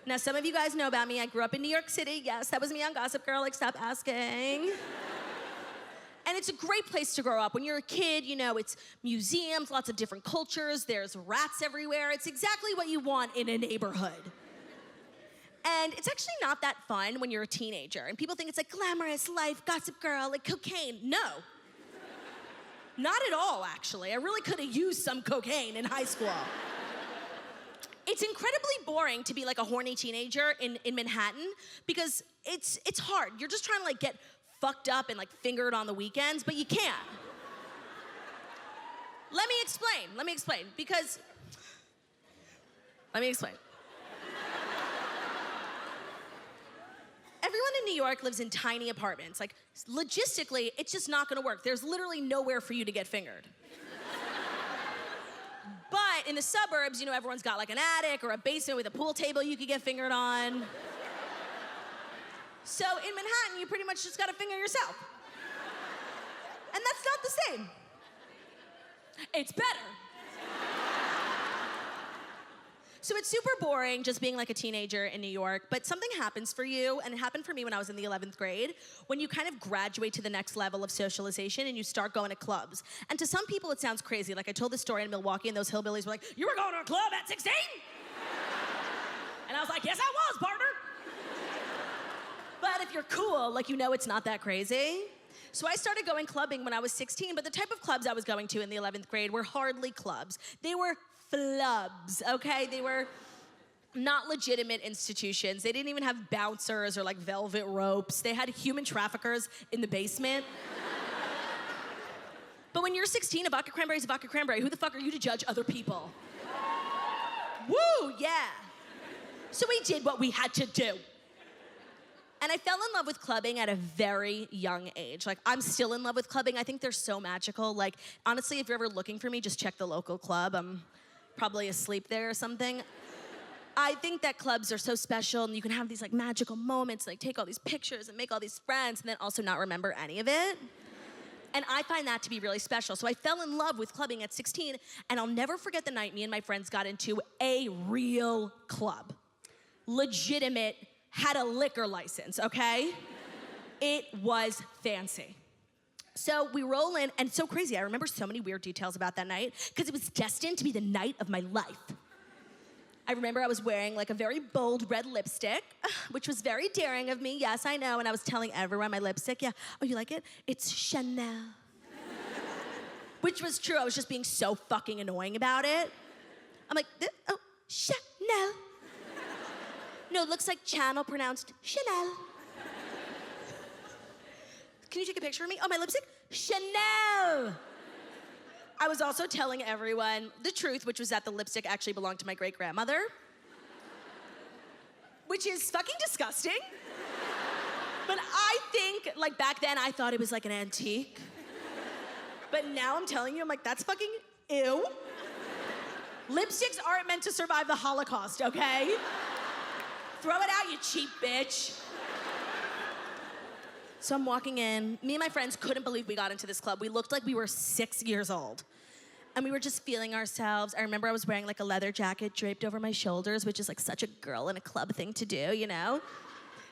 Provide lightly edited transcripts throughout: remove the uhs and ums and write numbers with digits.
Now, some of you guys know about me. I grew up in New York City. Yes, that was me on Gossip Girl. Like, stop asking. And it's a great place to grow up. When you're a kid, you know, it's museums, lots of different cultures. There's rats everywhere. It's exactly what you want in a neighborhood. And it's actually not that fun when you're a teenager. And people think it's like glamorous life, Gossip Girl, like cocaine. No. Not at all, actually. I really could have used some cocaine in high school. It's incredibly boring to be like a horny teenager in Manhattan because it's hard. You're just trying to like get fucked up and like fingered on the weekends, but you can't. Let me explain. Let me explain. Everyone in New York lives in tiny apartments. Like, logistically, it's just not gonna work. There's literally nowhere for you to get fingered. But in the suburbs, you know, everyone's got like an attic or a basement with a pool table you could get fingered on. So in Manhattan, you pretty much just gotta finger yourself. And that's not the same. It's better. So it's super boring just being like a teenager in New York, but something happens for you, and it happened for me when I was in the 11th grade, when you kind of graduate to the next level of socialization and you start going to clubs. And to some people it sounds crazy. Like I told this story in Milwaukee and those hillbillies were like, "You were going to a club at 16?" And I was like, "Yes, I was, partner." But if you're cool, like you know it's not that crazy. So I started going clubbing when I was 16, but the type of clubs I was going to in the 11th grade were hardly clubs. They were flubs, okay? They were not legitimate institutions. They didn't even have bouncers or like velvet ropes. They had human traffickers in the basement. But when you're 16, a vodka cranberry is a vodka cranberry. Who the fuck are you to judge other people? Woo, yeah. So we did what we had to do. And I fell in love with clubbing at a very young age. Like, I'm still in love with clubbing. I think they're so magical. Like, honestly, if you're ever looking for me, just check the local club. I'm probably asleep there or something. I think that clubs are so special, and you can have these, like, magical moments, like, take all these pictures and make all these friends, and then also not remember any of it. And I find that to be really special. So I fell in love with clubbing at 16, and I'll never forget the night me and my friends got into a real club. Legitimate, had a liquor license, okay? It was fancy. So we roll in, and so crazy. I remember so many weird details about that night because it was destined to be the night of my life. I remember I was wearing like a very bold red lipstick, which was very daring of me. Yes, I know. And I was telling everyone my lipstick, yeah, oh, you like it? It's Chanel. Which was true. I was just being so fucking annoying about it. I'm like, oh, Chanel. No, it looks like channel pronounced Chanel. Can you take a picture of me? Oh, my lipstick? Chanel! I was also telling everyone the truth, which was that the lipstick actually belonged to my great-grandmother. Which is fucking disgusting. But I think, like, back then, I thought it was like an antique. But now I'm telling you, I'm like, that's fucking ew. Lipsticks aren't meant to survive the Holocaust, okay? Throw it out, you cheap bitch. So I'm walking in. Me and my friends couldn't believe we got into this club. We looked like we were 6 years old. And we were just feeling ourselves. I remember I was wearing like a leather jacket draped over my shoulders, which is like such a girl in a club thing to do, you know?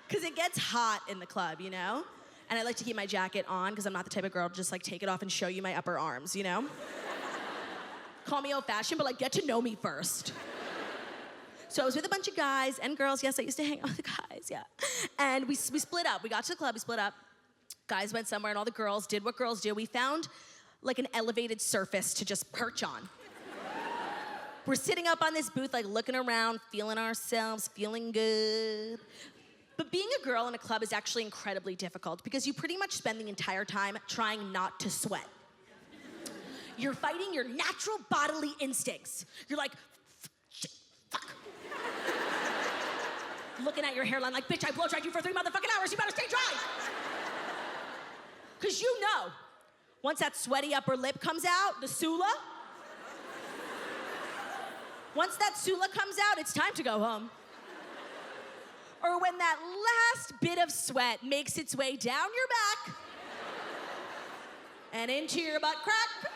Because it gets hot in the club, you know? And I like to keep my jacket on because I'm not the type of girl to just like take it off and show you my upper arms, you know? Call me old-fashioned, but like get to know me first. So I was with a bunch of guys and girls. Yes, I used to hang out with the guys, yeah. And we split up. We got to the club, we split up. Guys went somewhere and all the girls did what girls do. We found like an elevated surface to just perch on. We're sitting up on this booth, like looking around, feeling ourselves, feeling good. But being a girl in a club is actually incredibly difficult because you pretty much spend the entire time trying not to sweat. You're fighting your natural bodily instincts. You're like, fuck. Looking at your hairline like, bitch, I blow dried you for 3 motherfucking hours, you better stay dry. Cause you know, once that sweaty upper lip comes out, the Sula, once that Sula comes out, it's time to go home. Or when that last bit of sweat makes its way down your back and into your butt crack,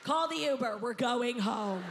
call the Uber, we're going home.